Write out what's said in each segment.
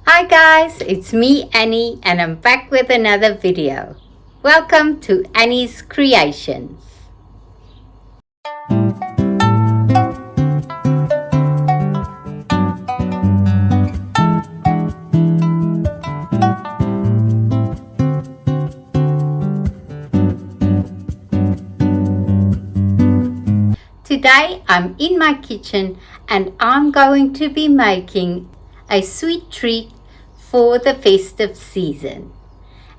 Hi guys, it's me Annie and I'm back with another video. Welcome to Annie's Creations. Today I'm in my kitchen and I'm going to be making a sweet treat for the festive season.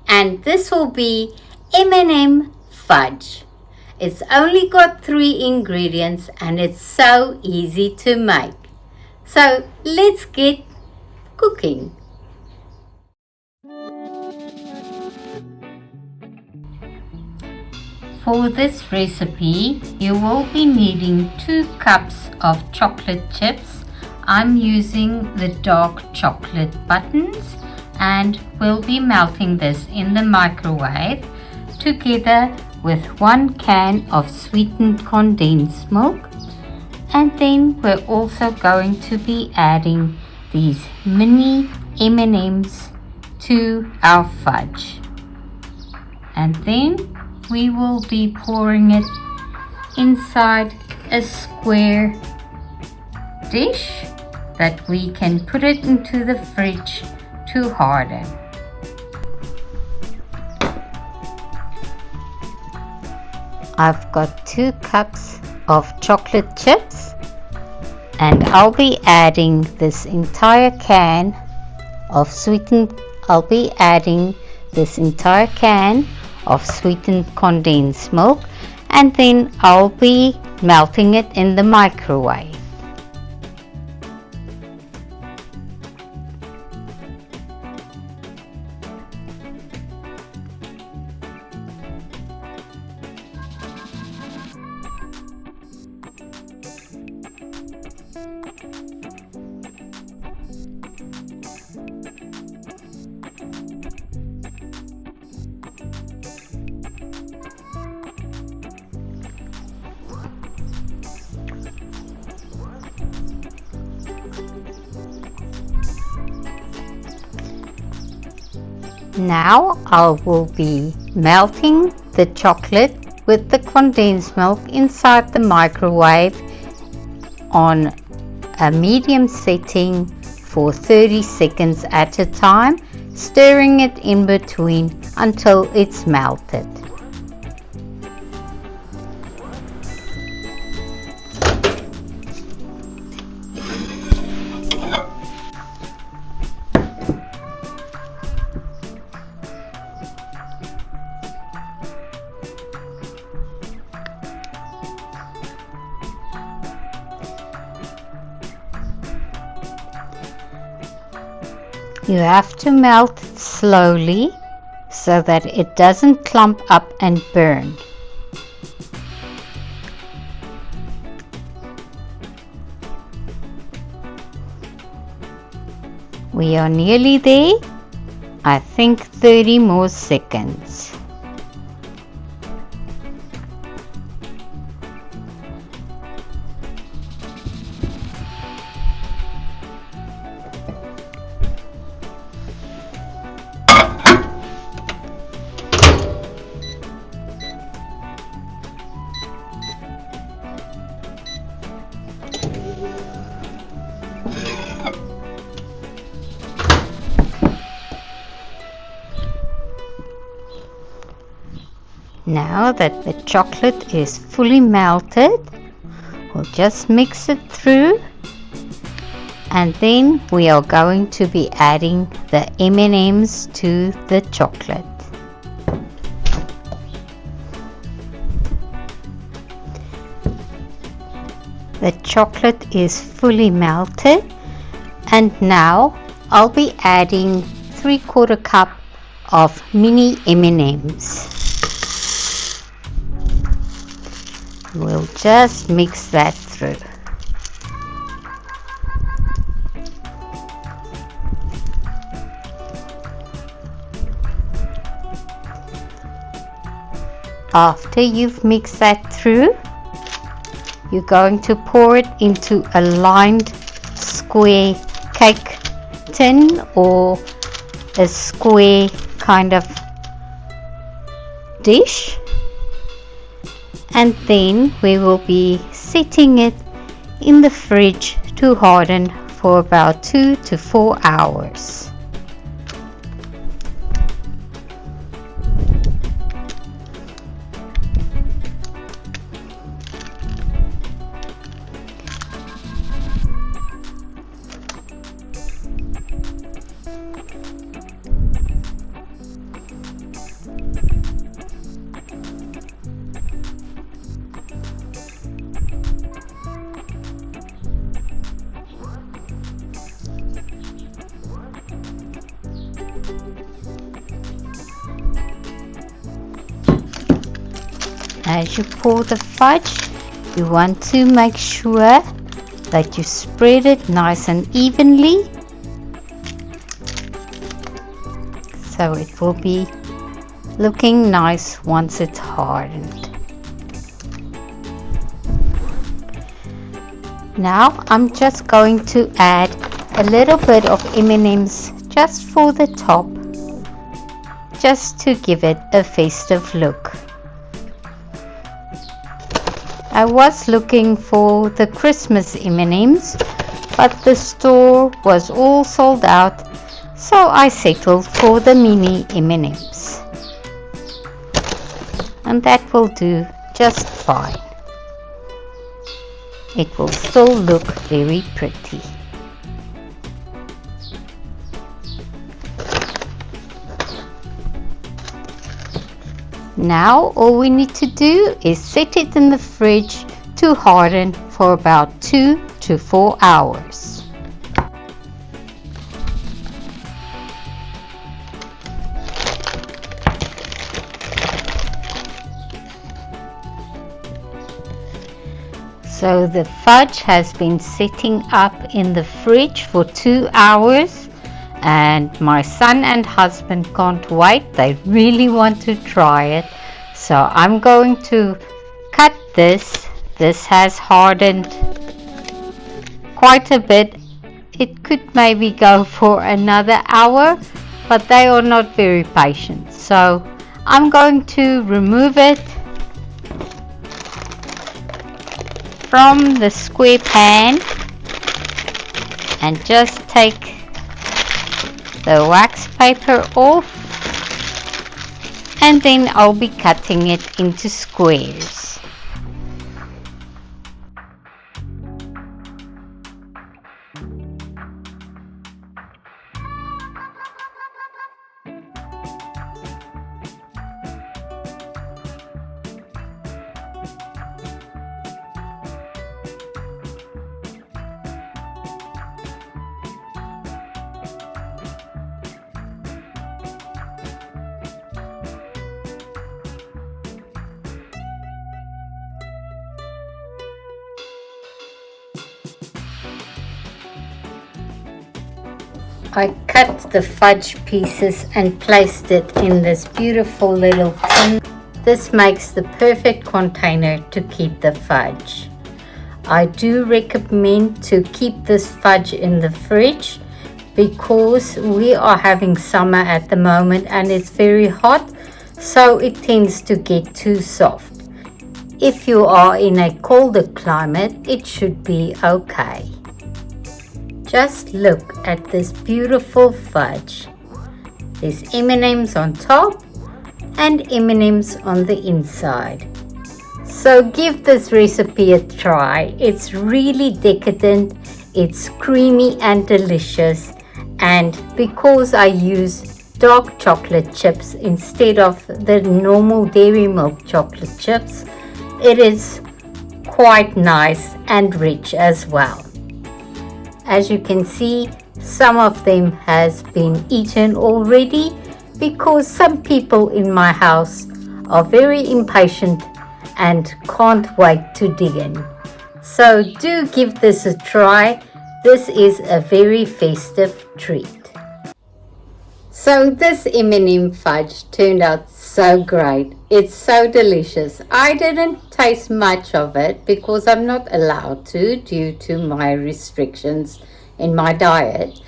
And this will be M&M Fudge. It's only got 3 ingredients and it's so easy to make. So let's get cooking. For this recipe, you will be needing 2 cups of chocolate chips. I'm using the dark chocolate buttons and we'll be melting this in the microwave together with 1 can of sweetened condensed milk. And then we're also going to be adding these mini M&Ms to our fudge. And then we will be pouring it inside a square dish that we can put it into the fridge to harden. I've got 2 cups of chocolate chips and I'll be adding this entire can of sweetened condensed milk, and then I'll be melting it in the microwave. Now I will be melting the chocolate with the condensed milk inside the microwave on a medium setting for 30 seconds at a time, stirring it in between until it's melted. You have to melt it slowly so that it doesn't clump up and burn. We are nearly there. I think 30 more seconds. Now that the chocolate is fully melted, we'll just mix it through, and then we are going to be adding the M&Ms to the chocolate. The chocolate is fully melted, and now I'll be adding 3/4 cup of mini M&Ms. We'll just mix that through. After you've mixed that through, you're going to pour it into a lined square cake tin or a square kind of dish, and then we will be setting it in the fridge to harden for about 2 to 4 hours. As you pour the fudge, you want to make sure that you spread it nice and evenly, so it will be looking nice once it's hardened. Now I'm just going to add a little bit of M&Ms just for the top, just to give it a festive look. I was looking for the Christmas M&Ms, but the store was all sold out, so I settled for the Mini M&Ms. And that will do just fine. It will still look very pretty. Now all we need to do is set it in the fridge to harden for about 2 to 4 hours. So the fudge has been sitting up in the fridge for 2 hours. And my son and husband can't wait. They really want to try it. So I'm going to cut this. This has hardened quite a bit. It could maybe go for another hour, but they are not very patient. So I'm going to remove it from the square pan and just take the wax paper off, and then I'll be cutting it into squares. I cut the fudge pieces and placed it in this beautiful little tin. This makes the perfect container to keep the fudge. I do recommend to keep this fudge in the fridge because we are having summer at the moment and it's very hot, so it tends to get too soft. If you are in a colder climate, it should be okay. Just look at this beautiful fudge. There's M&Ms on top and M&Ms on the inside. So give this recipe a try. It's really decadent, it's creamy and delicious, and because I use dark chocolate chips instead of the normal dairy milk chocolate chips, it is quite nice and rich as well. As you can see, some of them has been eaten already because some people in my house are very impatient and can't wait to dig in. So do give this a try. This is a very festive treat. So this M&M fudge turned out so great. It's so delicious. I didn't taste much of it because I'm not allowed to due to my restrictions in my diet.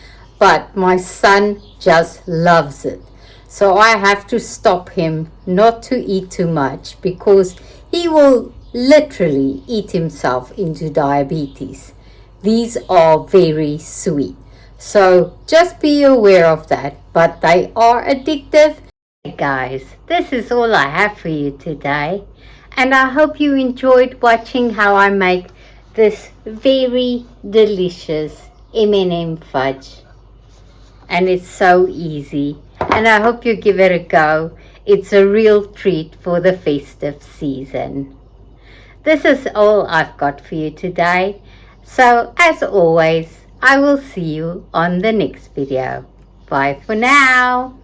but my son just loves it. So I have to stop him not to eat too much because he will literally eat himself into diabetes. These are very sweet. So just be aware of that, but they are addictive. Hey guys, this is all I have for you today. And I hope you enjoyed watching how I make this very delicious M&M fudge. And it's so easy. And I hope you give it a go. It's a real treat for the festive season. This is all I've got for you today. So as always, I will see you on the next video. Bye for now.